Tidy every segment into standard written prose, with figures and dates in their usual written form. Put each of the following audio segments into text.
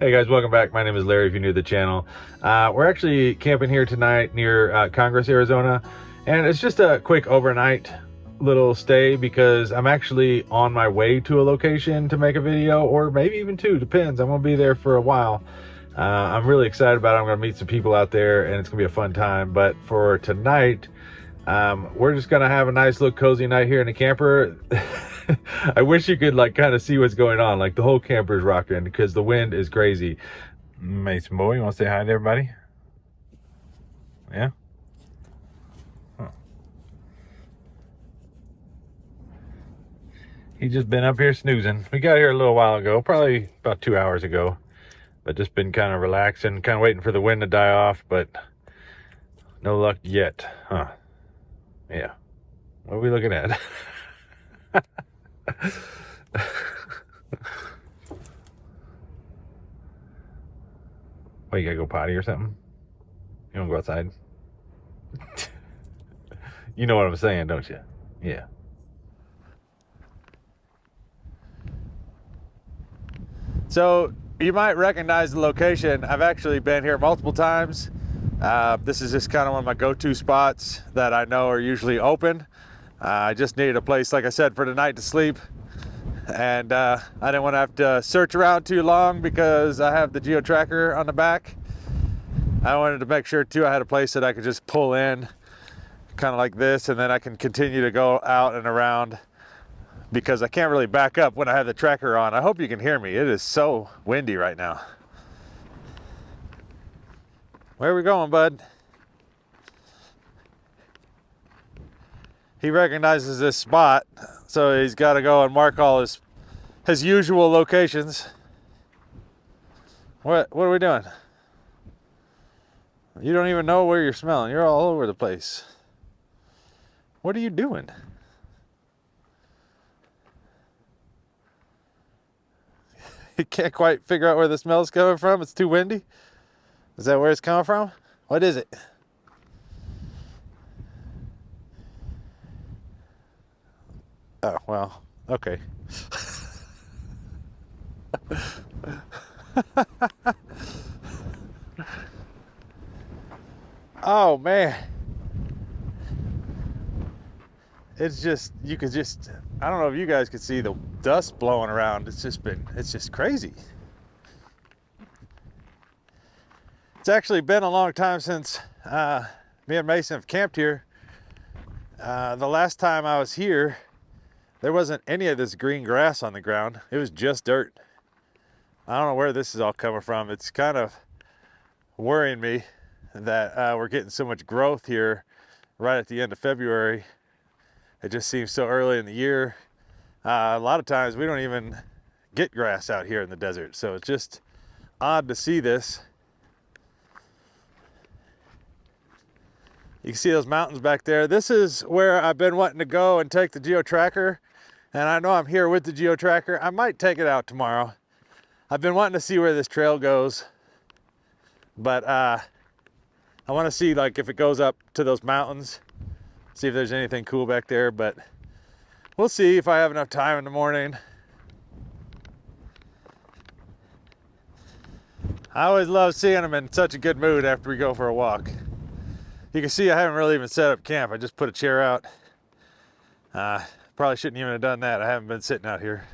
Hey guys, welcome back. My name is Larry if you're new to the channel. We're actually camping here tonight near Congress, Arizona, and it's just a quick overnight little stay because I'm actually on my way to a location to make a video, or maybe even two, depends. I'm gonna be there for a while. I'm really excited about it. I'm gonna meet some people out there and it's gonna be a fun time. But for tonight, we're just gonna have a nice little cozy night here in the camper. I wish you could like kind of see what's going on. Like the whole camper is rocking because the wind is crazy. Mason boy, you want to say hi to everybody? Yeah. Huh. He's just been up here snoozing. We got here a little while ago, probably about 2 hours ago, but just been kind of relaxing, kind of waiting for the wind to die off, but no luck yet, huh? Yeah. What are we looking at? What, you gotta go potty or something? You wanna go outside? You know what I'm saying, don't you? Yeah. So you might recognize the location. I've actually been here multiple times. This is just kind of one of my go-to spots that I know are usually open. I just needed a place, like I said, for the night to sleep. And I didn't want to have to search around too long because I have the Geo Tracker on the back. I wanted to make sure too I had a place that I could just pull in kind of like this, and then I can continue to go out and around because I can't really back up when I have the tracker on. I hope you can hear me. It is so windy right now. Where are we going, bud? He recognizes this spot, so he's got to go and mark all his usual locations. What are we doing? You don't even know where you're smelling. You're all over the place. What are you doing? You can't quite figure out where the smell's coming from. It's too windy. Is that where it's coming from? What is it? Oh, well, okay. Oh man. It's just, you could just, I don't know if you guys could see the dust blowing around. It's just crazy. It's actually been a long time since me and Mason have camped here. The last time I was here, there wasn't any of this green grass on the ground. It was just dirt. I don't know where this is all coming from. It's kind of worrying me that we're getting so much growth here right at the end of February. It just seems so early in the year. A lot of times we don't even get grass out here in the desert. So it's just odd to see this. You can see those mountains back there. This is where I've been wanting to go and take the Geo Tracker. And I know I'm here with the Geo Tracker. I might take it out tomorrow. I've been wanting to see where this trail goes. But I want to see like if it goes up to those mountains. See if there's anything cool back there, but we'll see if I have enough time in the morning. I always love seeing them in such a good mood after we go for a walk. You can see I haven't really even set up camp. I just put a chair out. Probably shouldn't even have done that. I haven't been sitting out here.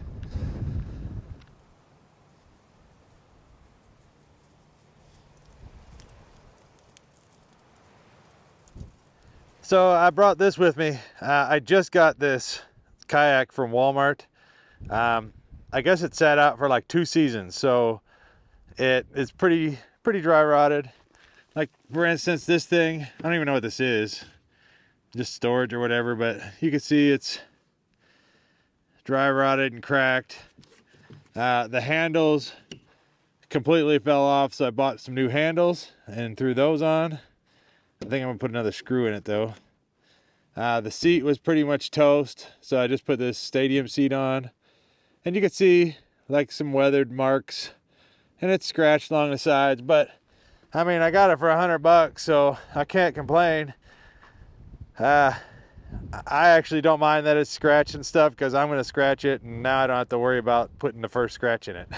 So I brought this with me. I just got this kayak from Walmart. I guess it sat out for like 2 seasons, so it is pretty dry rotted. Like for instance, this thing, I don't even know what this is, just storage or whatever, but you can see it's dry rotted and cracked. The handles completely fell off, so I bought some new handles and threw those on. I think I'm gonna put another screw in it though. The seat was pretty much toast, so I just put this stadium seat on, and you can see like some weathered marks, and it's scratched along the sides, but I mean, I got it for $100, so I can't complain. I actually don't mind that it's scratched and stuff because I'm gonna scratch it, and now I don't have to worry about putting the first scratch in it.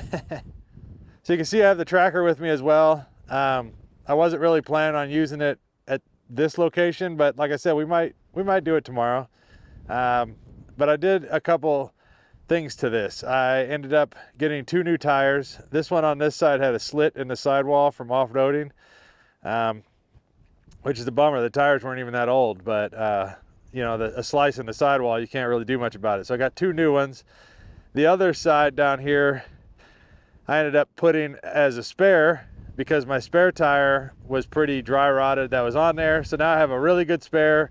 So you can see I have the tracker with me as well. I wasn't really planning on using it at this location, but like I said, we might do it tomorrow. But I did a couple things to this. I ended up getting 2 new tires. This one on this side had a slit in the sidewall from off-roading, which is a bummer. The tires weren't even that old, but you know, a slice in the sidewall, you can't really do much about it. So I got 2 new ones. The other side down here, I ended up putting as a spare because my spare tire was pretty dry rotted that was on there. So now I have a really good spare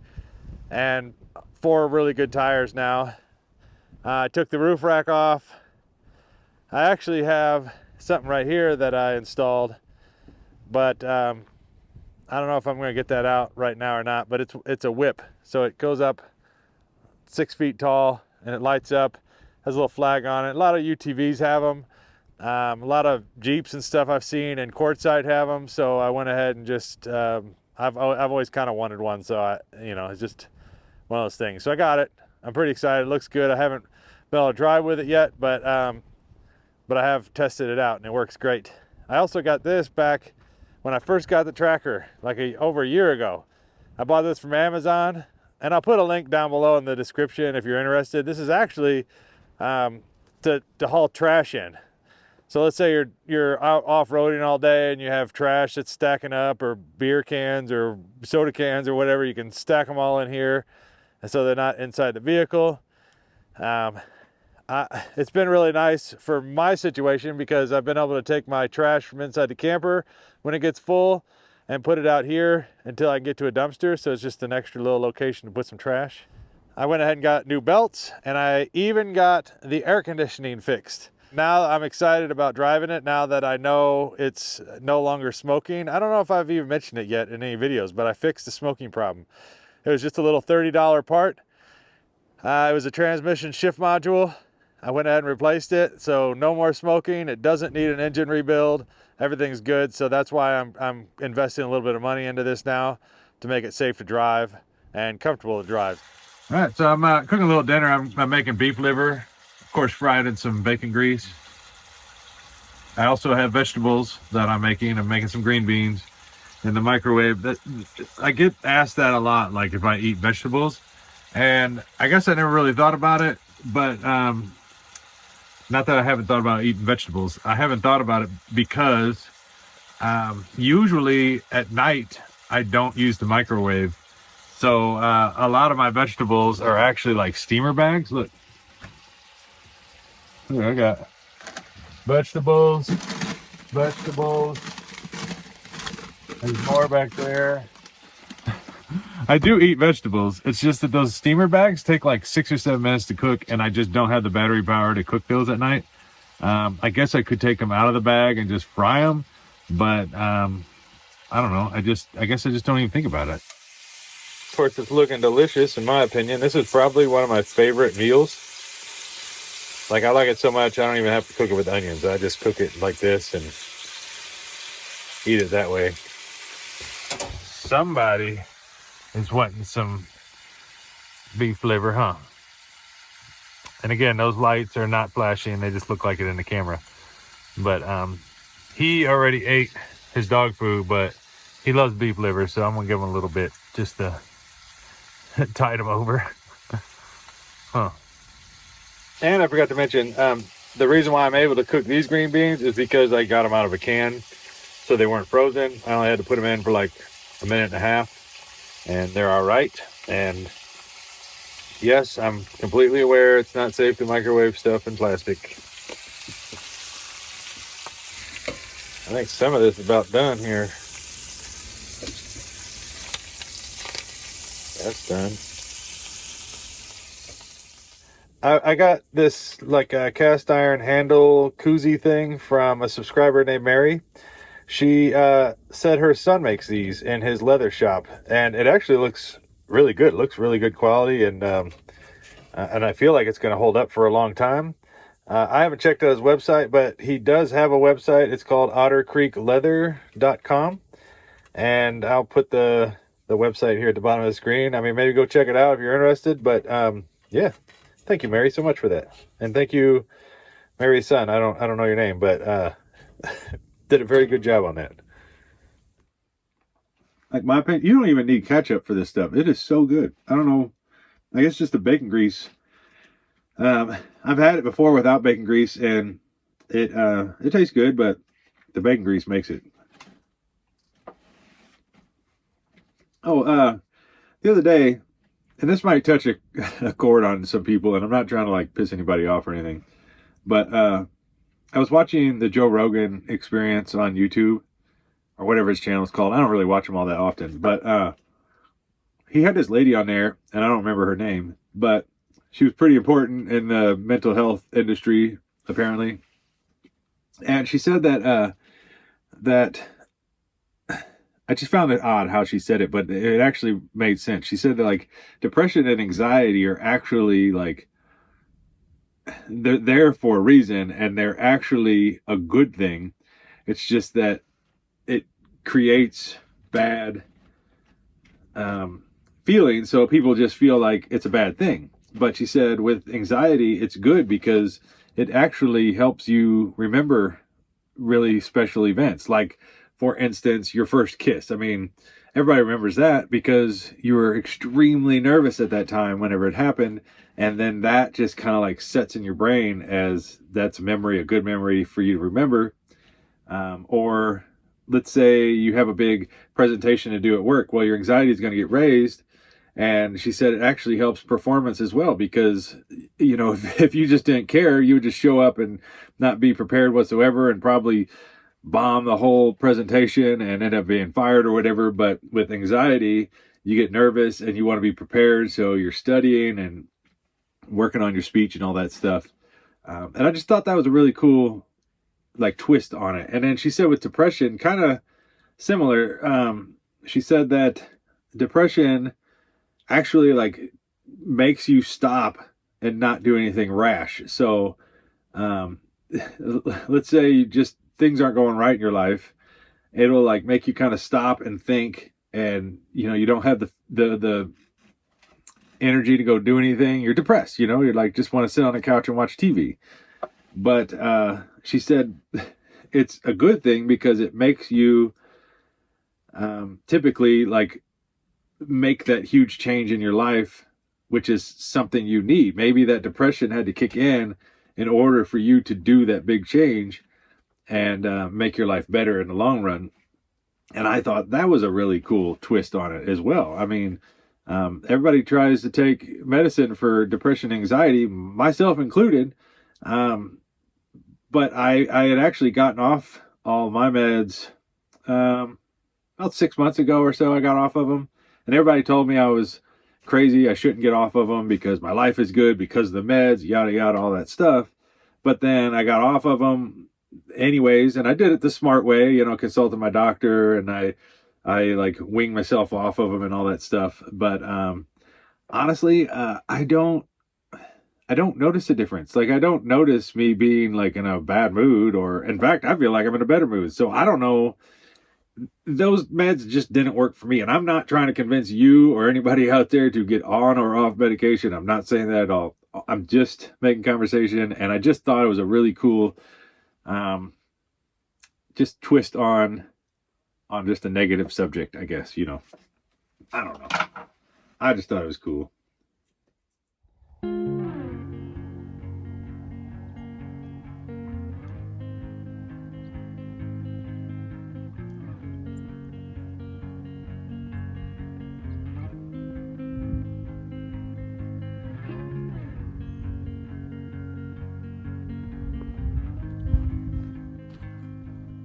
and 4 really good tires now. I took the roof rack off. I actually have something right here that I installed, but I don't know if I'm going to get that out right now or not, but it's a whip. So it goes up 6 feet tall and it lights up, has a little flag on it. A lot of UTVs have them. A lot of Jeeps and stuff I've seen and Quartzsite have them. So I went ahead and just, I've always kind of wanted one. So you know, it's just one of those things. So I got it. I'm pretty excited. It looks good. I haven't been able to drive with it yet, but I have tested it out and it works great. I also got this back when I first got the tracker, like over a year ago. I bought this from Amazon, and I'll put a link down below in the description if you're interested. This is actually to haul trash in. So let's say you're out off-roading all day and you have trash that's stacking up, or beer cans or soda cans or whatever. You can stack them all in here, and so they're not inside the vehicle. It's been really nice for my situation because I've been able to take my trash from inside the camper when it gets full and put it out here until I can get to a dumpster. So it's just an extra little location to put some trash. I went ahead and got new belts, and I even got the air conditioning fixed. Now I'm excited about driving it now that I know it's no longer smoking. I don't know if I've even mentioned it yet in any videos, but I fixed the smoking problem. It was just a little $30 part. It was a transmission shift module. I went ahead and replaced it, so no more smoking. It doesn't need an engine rebuild. Everything's good, so that's why I'm investing a little bit of money into this now to make it safe to drive and comfortable to drive. All right, so I'm cooking a little dinner. I'm making beef liver, of course, fried in some bacon grease. I also have vegetables that I'm making. I'm making some green beans in the microwave. I get asked that a lot, like if I eat vegetables, and I guess I never really thought about it, but not that I haven't thought about eating vegetables. I haven't thought about it because usually at night I don't use the microwave. So a lot of my vegetables are actually like steamer bags. Look, I got vegetables. There's more back there. I do eat vegetables. It's just that those steamer bags take like 6 or 7 minutes to cook, and I just don't have the battery power to cook those at night. I guess I could take them out of the bag and just fry them, but I don't know. I guess I just don't even think about it. Of course, it's looking delicious in my opinion. This is probably one of my favorite meals. Like, I like it so much I don't even have to cook it with onions. I just cook it like this and eat it that way. Somebody is wanting some beef liver, huh? And again, those lights are not flashing. They just look like it in the camera. But he already ate his dog food, but he loves beef liver, so I'm gonna give him a little bit just to tide him over. Huh. And I forgot to mention, the reason why I'm able to cook these green beans is because I got them out of a can, so they weren't frozen. I only had to put them in for like a minute and a half, and they're all right. And yes, I'm completely aware it's not safe to microwave stuff in plastic. I think some of this is about done here. That's done. I got this like a cast iron handle koozie thing from a subscriber named Mary. She said her son makes these in his leather shop, and it actually looks really good. It looks really good quality, and I feel like it's going to hold up for a long time. I haven't checked out his website, but he does have a website. It's called ottercreekleather.com, and I'll put the website here at the bottom of the screen. I mean, maybe go check it out if you're interested, but yeah. Thank you, Mary, so much for that. And thank you, Mary's son. I don't know your name, but did a very good job on that. Like my opinion, you don't even need ketchup for this stuff. It is so good. I don't know. I guess just the bacon grease. I've had it before without bacon grease, and it tastes good, but the bacon grease makes it. Oh, the other day, and this might touch a chord on some people, and I'm not trying to like piss anybody off or anything, but I was watching the Joe Rogan Experience on YouTube or whatever his channel is called. I don't really watch him all that often, but he had this lady on there, and I don't remember her name, but she was pretty important in the mental health industry, apparently. And she said that I just found it odd how she said it, but it actually made sense. She said that like depression and anxiety are actually like they're there for a reason, and they're actually a good thing. It's just that it creates bad feelings, so people just feel like it's a bad thing. But she said with anxiety, it's good because it actually helps you remember really special events. Like, for instance, your first kiss. I mean, everybody remembers that because you were extremely nervous at that time whenever it happened. And then that just kind of like sets in your brain as that's a memory, a good memory for you to remember. Or let's say you have a big presentation to do at work. Well, your anxiety is going to get raised. And she said it actually helps performance as well because, you know, if you just didn't care, you would just show up and not be prepared whatsoever and probably bomb the whole presentation and end up being fired or whatever. But with anxiety, you get nervous and you want to be prepared. So you're studying and working on your speech and all that stuff. And I just thought that was a really cool like twist on it. And then she said with depression, kind of similar. She said that depression actually like makes you stop and not do anything rash. So let's say you just things aren't going right in your life, it'll like make you kind of stop and think, and you know you don't have the energy to go do anything. You're depressed, you know, you're like just want to sit on the couch and watch TV. But she said it's a good thing because it makes you typically like make that huge change in your life, which is something you need. Maybe that depression had to kick in order for you to do that big change and make your life better in the long run. And I thought that was a really cool twist on it as well. I mean, everybody tries to take medicine for depression, anxiety, myself included. But I had actually gotten off all my meds about 6 months ago or so. I got off of them, and everybody told me I was crazy. I shouldn't get off of them because my life is good because of the meds, yada yada, all that stuff. But then I got off of them anyways, and I did it the smart way, you know, consulted my doctor, and I like wing myself off of them and all that stuff. But honestly, I don't notice a difference. Like, I don't notice me being like in a bad mood, or in fact, I feel like I'm in a better mood. So I don't know. Those meds just didn't work for me. And I'm not trying to convince you or anybody out there to get on or off medication. I'm not saying that at all. I'm just making conversation. And I just thought it was a really cool, just twist on just a negative subject, I guess, you know. I don't know. I just thought it was cool.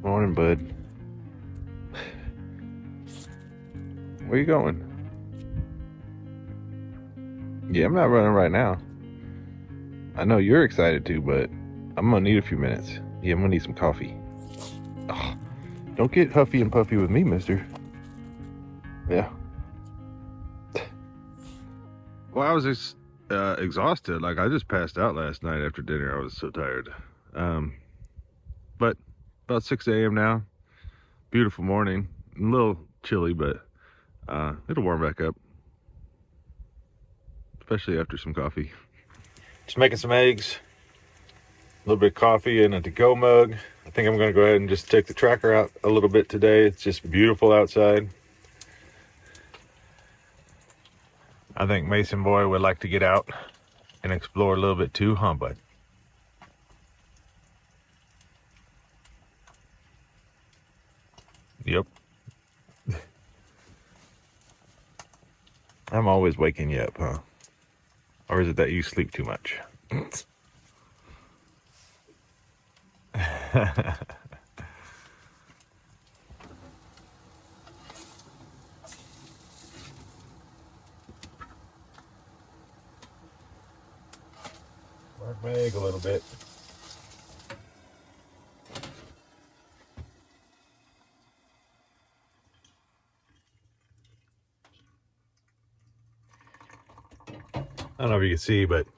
Morning, bud. Where you going? Yeah, I'm not running right now. I know you're excited too, but I'm gonna need a few minutes. Yeah, I'm gonna need some coffee. Oh, don't get huffy and puffy with me, mister. Yeah. Well, I was exhausted. Like, I just passed out last night after dinner. I was so tired. But about 6 a.m. now. Beautiful morning. A little chilly, but it'll warm back up. Especially after some coffee. Just making some eggs. A little bit of coffee in a to-go mug. I think I'm going to go ahead and just take the tracker out a little bit today. It's just beautiful outside. I think Mason Boy would like to get out and explore a little bit too, huh, bud? Yep. I'm always waking you up, huh? Or is it that you sleep too much? Work my egg a little bit. I don't know if you can see, but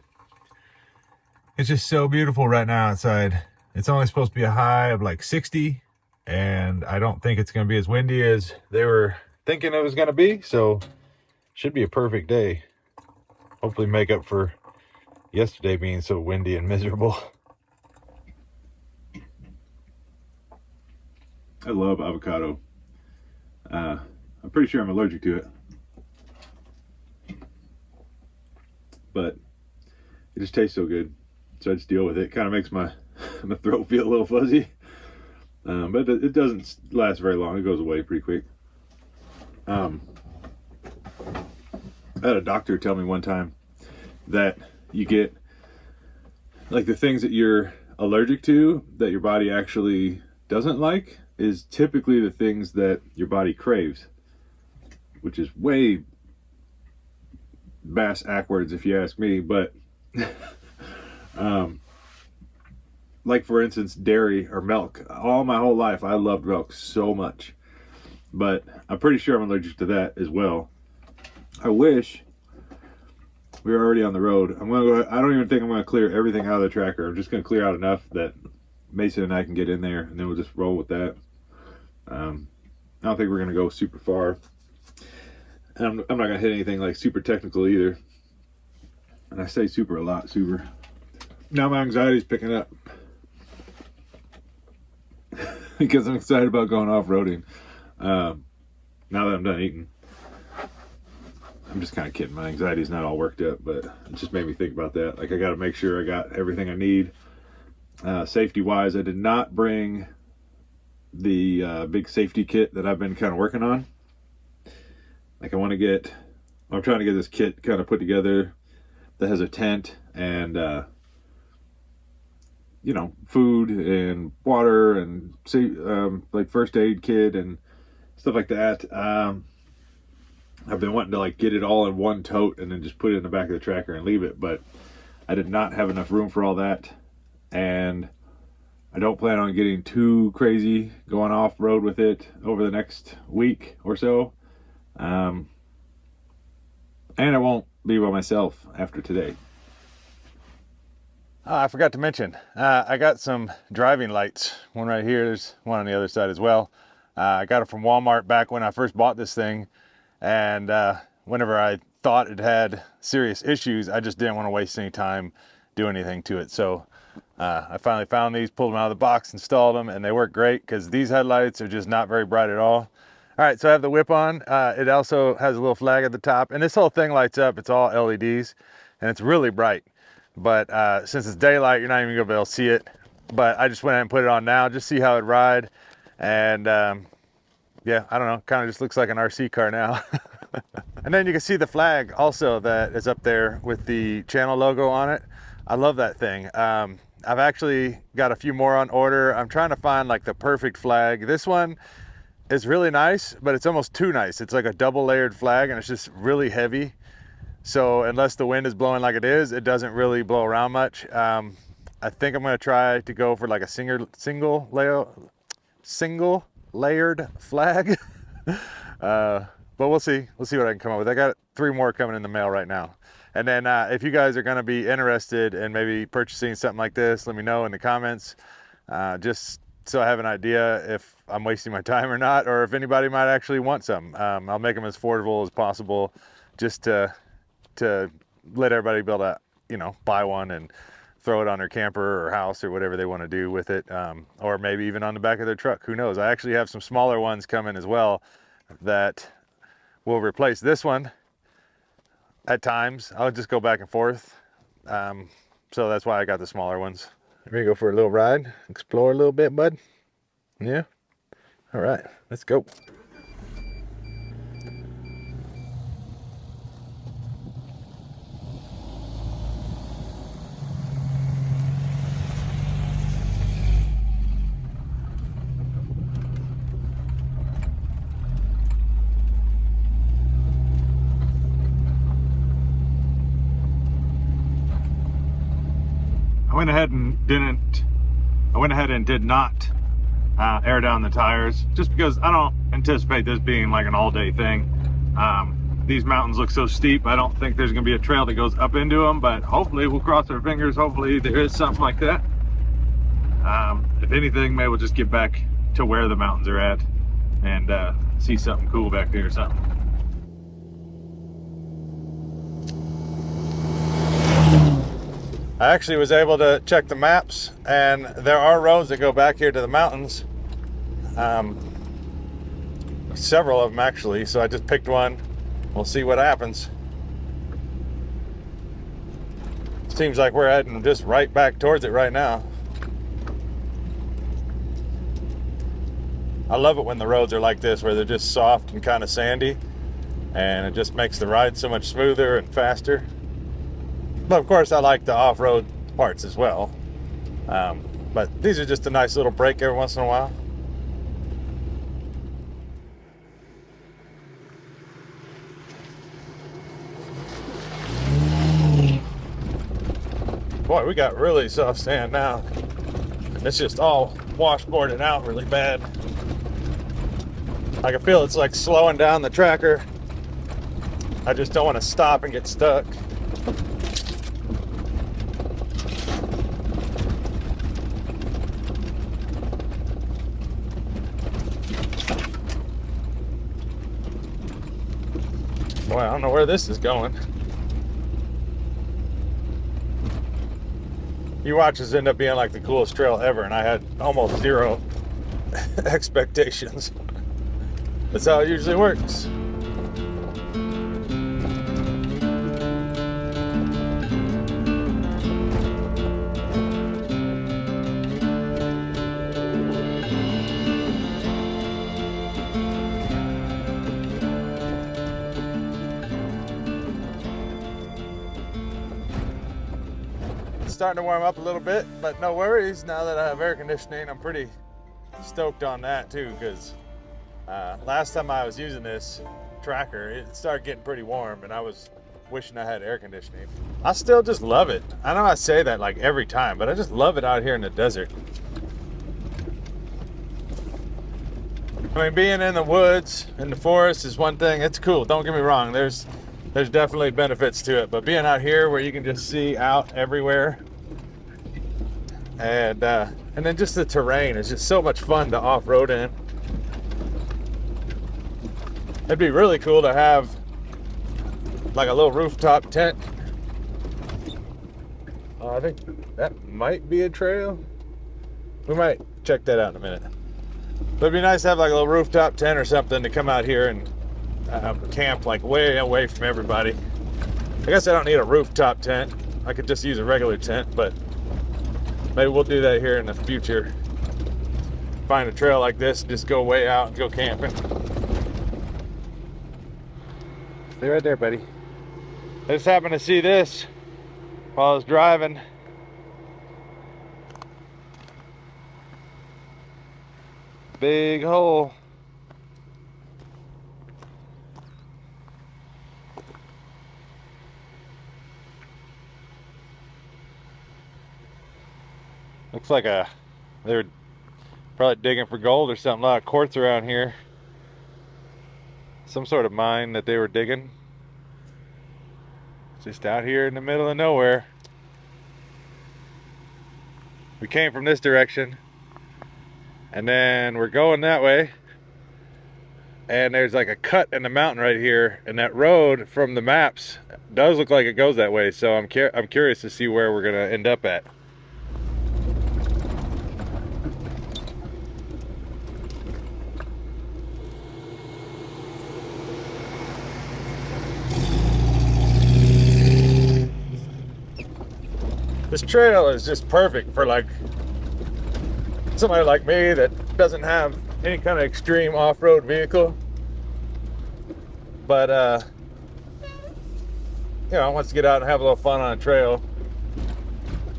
it's just so beautiful right now outside. It's only supposed to be a high of like 60, and I don't think it's going to be as windy as they were thinking it was going to be, so should be a perfect day. Hopefully make up for yesterday being so windy and miserable. I love avocado. I'm pretty sure I'm allergic to it, but it just tastes so good, so I just deal with it. It kind of makes my throat feel a little fuzzy, but it doesn't last very long. It goes away pretty quick. I had a doctor tell me one time that you get, like, the things that you're allergic to that your body actually doesn't like is typically the things that your body craves, which is way bass backwards if you ask me. But like, for instance, dairy or milk. All my whole life I loved milk so much, but I'm pretty sure I'm allergic to that as well. I wish we were already on the road. I'm gonna go. I don't even think I'm gonna clear everything out of the tracker. I'm just gonna clear out enough that Mason and I can get in there, and then we'll just roll with that. I don't think we're gonna go super far, and I'm not gonna hit anything like super technical either. And I say super a lot. Super. Now my anxiety's picking up because I'm excited about going off-roading. Now that I'm done eating. I'm just kind of kidding. My anxiety's not all worked up, but it just made me think about that. Like, I got to make sure I got everything I need. Safety-wise, I did not bring the big safety kit that I've been kind of working on. Like, I'm trying to get this kit kind of put together that has a tent and, food and water and like first aid kit and stuff like that. I've been wanting to, like, get it all in one tote and then just put it in the back of the tracker and leave it, but I did not have enough room for all that, and I don't plan on getting too crazy going off road with it over the next week or so. And I won't be by myself after today. I forgot to mention, I got some driving lights. One right here, there's one on the other side as well. I got it from Walmart back when I first bought this thing. And whenever I thought it had serious issues, I just didn't want to waste any time doing anything to it. So I finally found these, pulled them out of the box, installed them, and they work great because these headlights are just not very bright at all. All right, so I have the whip on. It also has a little flag at the top, and this whole thing lights up. It's all LEDs, and it's really bright. But since it's daylight, you're not even gonna be able to see it. But I just went ahead and put it on now, just see how it ride. And yeah, I don't know, kind of just looks like an RC car now. And then you can see the flag also that is up there with the channel logo on it. I love that thing. I've actually got a few more on order. I'm trying to find like the perfect flag. This one is really nice, but it's almost too nice. It's like a double layered flag and it's just really heavy. So unless the wind is blowing like it is, it doesn't really blow around much. I think I'm gonna try to go for like a single layered flag. But we'll see what I can come up with. I got 3 more coming in the mail right now. And then if you guys are going to be interested in maybe purchasing something like this, let me know in the comments, just so I have an idea if I'm wasting my time or not, or if anybody might actually want some. I'll make them as affordable as possible, just to let everybody be able to, buy one and throw it on their camper or house or whatever they want to do with it, or maybe even on the back of their truck. Who knows? I actually have some smaller ones coming as well that will replace this one at times. I'll just go back and forth. So that's why I got the smaller ones. Ready to go for a little ride? Explore a little bit, bud? Yeah? All right, let's go. I went ahead and did not air down the tires, just because I don't anticipate this being like an all-day thing. These mountains look so steep, I don't think there's gonna be a trail that goes up into them, but hopefully, we'll cross our fingers, hopefully there is something like that. If anything, maybe we'll just get back to where the mountains are at and see something cool back there or something. I actually was able to check the maps, and there are roads that go back here to the mountains. Several of them actually, so I just picked one. We'll see what happens. Seems like we're heading just right back towards it right now. I love it when the roads are like this, where they're just soft and kind of sandy, and it just makes the ride so much smoother and faster. But of course, I like the off-road parts as well. But these are just a nice little break every once in a while. Boy, we got really soft sand now. It's just all washboarded out really bad. I can feel it's like slowing down the tracker. I just don't want to stop and get stuck. Boy, I don't know where this is going. You watch this end up being like the coolest trail ever, and I had almost zero expectations. That's how it usually works. Starting to warm up a little bit, but no worries. Now that I have air conditioning, I'm pretty stoked on that too, because last time I was using this tracker, it started getting pretty warm, and I was wishing I had air conditioning. I still just love it. I know I say that like every time, but I just love it out here in the desert. I mean, being in the woods, in the forest is one thing. It's cool, don't get me wrong. There's definitely benefits to it, but being out here where you can just see out everywhere, and then just the terrain is just so much fun to off-road in. It'd be really cool to have like a little rooftop tent. I think that might be a trail. We might check that out in a minute. But it'd be nice to have like a little rooftop tent or something to come out here and camp like way away from everybody. I guess I don't need a rooftop tent. I could just use a regular tent, but maybe we'll do that here in the future. Find a trail like this, just go way out and go camping. Stay right there, buddy. I just happened to see this while I was driving. Big hole. Looks like they were probably digging for gold or something. A lot of quartz around here. Some sort of mine that they were digging. Just out here in the middle of nowhere. We came from this direction, and then we're going that way, and there's like a cut in the mountain right here, and that road from the maps does look like it goes that way, so I'm curious to see where we're gonna end up at. This trail is just perfect for like somebody like me that doesn't have any kind of extreme off-road vehicle, but you know, wants to get out and have a little fun on a trail.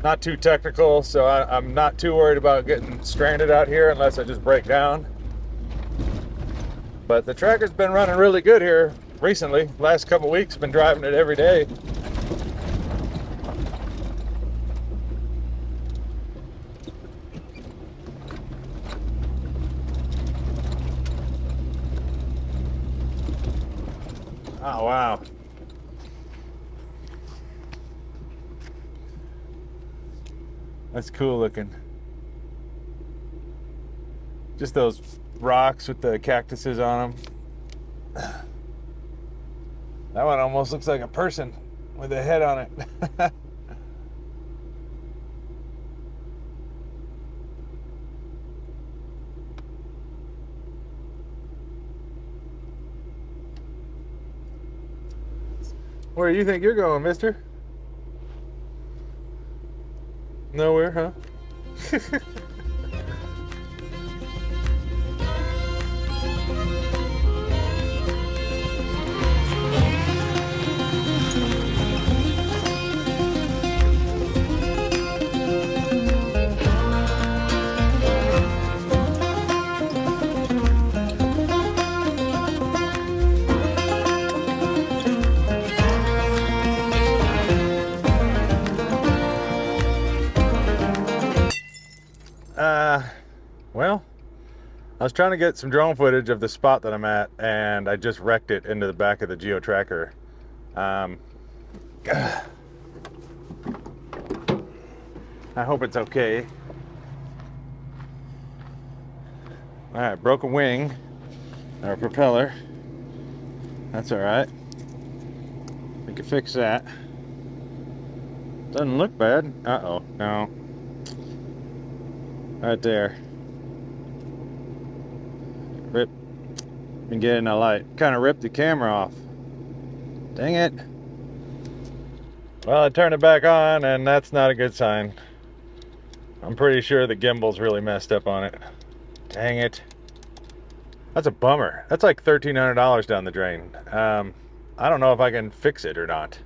Not too technical, so I'm not too worried about getting stranded out here unless I just break down. But the tracker's been running really good here recently. Last couple weeks, been driving it every day. Oh, wow. That's cool looking. Just those rocks with the cactuses on them. That one almost looks like a person with a head on it. Where do you think you're going, mister? Nowhere, huh? Well, I was trying to get some drone footage of the spot that I'm at, and I just wrecked it into the back of the Geo Tracker. I hope it's okay. All right, broke a wing or a propeller. That's all right. We can fix that. Doesn't look bad. Uh-oh, no. Right there. Rip. Been getting a light. Kind of ripped the camera off. Dang it. Well, I turned it back on, and that's not a good sign. I'm pretty sure the gimbal's really messed up on it. Dang it. That's a bummer. That's like $1,300 down the drain. I don't know if I can fix it or not.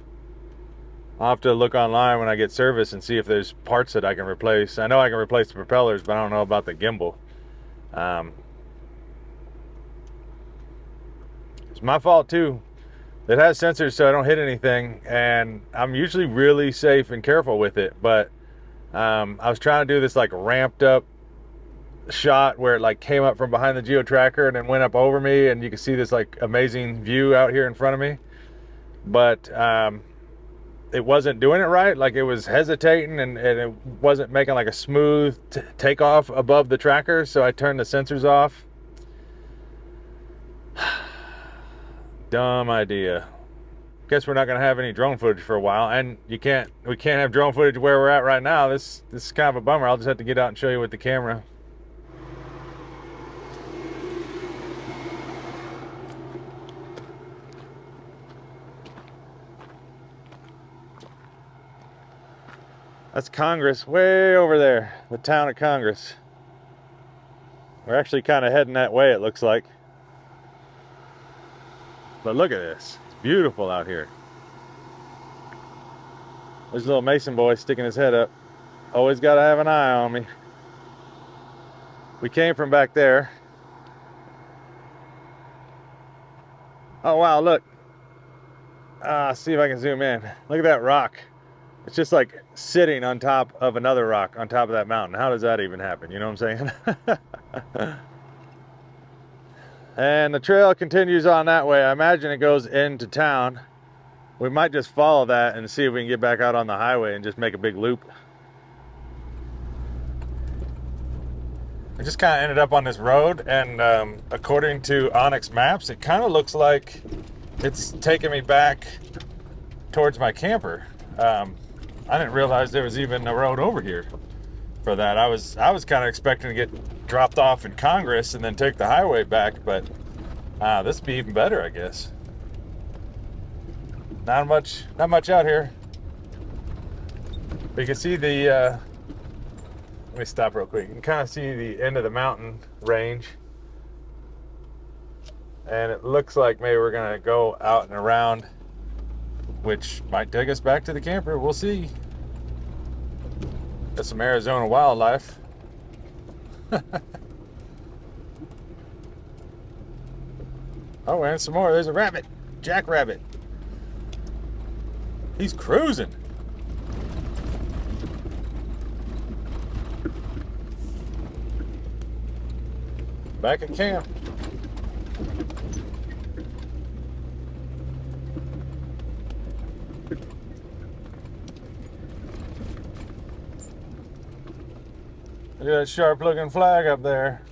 I'll have to look online when I get service and see if there's parts that I can replace. I know I can replace the propellers, but I don't know about the gimbal. It's my fault too. It has sensors so I don't hit anything, and I'm usually really safe and careful with it, but I was trying to do this like ramped up shot where it like came up from behind the Geo Tracker and then went up over me, and you can see this like amazing view out here in front of me, but it wasn't doing it right. Like it was hesitating, and it wasn't making like a smooth takeoff above the tracker, so I turned the sensors off. Dumb idea. Guess we're not gonna have any drone footage for a while, and we can't have drone footage where we're at right now. This is kind of a bummer. I'll just have to get out and show you with the camera. That's Congress, way over there, the town of Congress. We're actually kind of heading that way, it looks like. But look at this, it's beautiful out here. There's a little Mason boy sticking his head up. Always got to have an eye on me. We came from back there. Oh wow, look. See if I can zoom in. Look at that rock. It's just like sitting on top of another rock on top of that mountain. How does that even happen? You know what I'm saying? And the trail continues on that way. I imagine it goes into town. We might just follow that and see if we can get back out on the highway and just make a big loop. I just kind of ended up on this road, and according to Onyx Maps, it kind of looks like it's taking me back towards my camper. I didn't realize there was even a road over here for that. I was kind of expecting to get dropped off in Congress and then take the highway back, but this would be even better, I guess. Not much out here. We can see the, let me stop real quick. You can kind of see the end of the mountain range. And it looks like maybe we're gonna go out and around, which might take us back to the camper. We'll see. That's some Arizona wildlife. Oh, and some more. There's a rabbit, jackrabbit. He's cruising. Back at camp. Look at that sharp looking flag up there.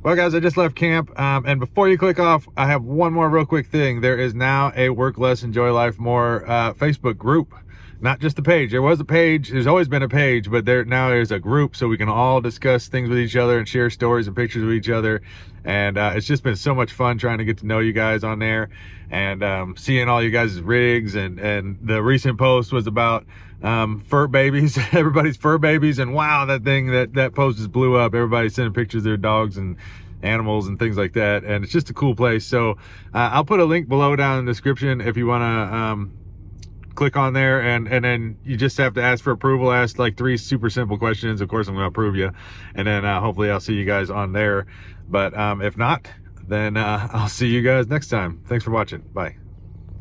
Well guys, I just left camp, and before you click off, I have one more real quick thing. There is now a Work Less, Enjoy Life More Facebook group. Not just a page. There was a page, there's always been a page, but now there's a group so we can all discuss things with each other and share stories and pictures with each other. And it's just been so much fun trying to get to know you guys on there, and seeing all you guys' rigs. And the recent post was about fur babies, everybody's fur babies, and wow, that post just blew up. Everybody's sending pictures of their dogs and animals and things like that, and it's just a cool place. So I'll put a link below down in the description if you want to click on there, and then you just have to ask for approval. Ask like 3 super simple questions. Of course I'm going to approve you, and then hopefully I'll see you guys on there. But if not, then I'll see you guys next time. Thanks for watching. Bye.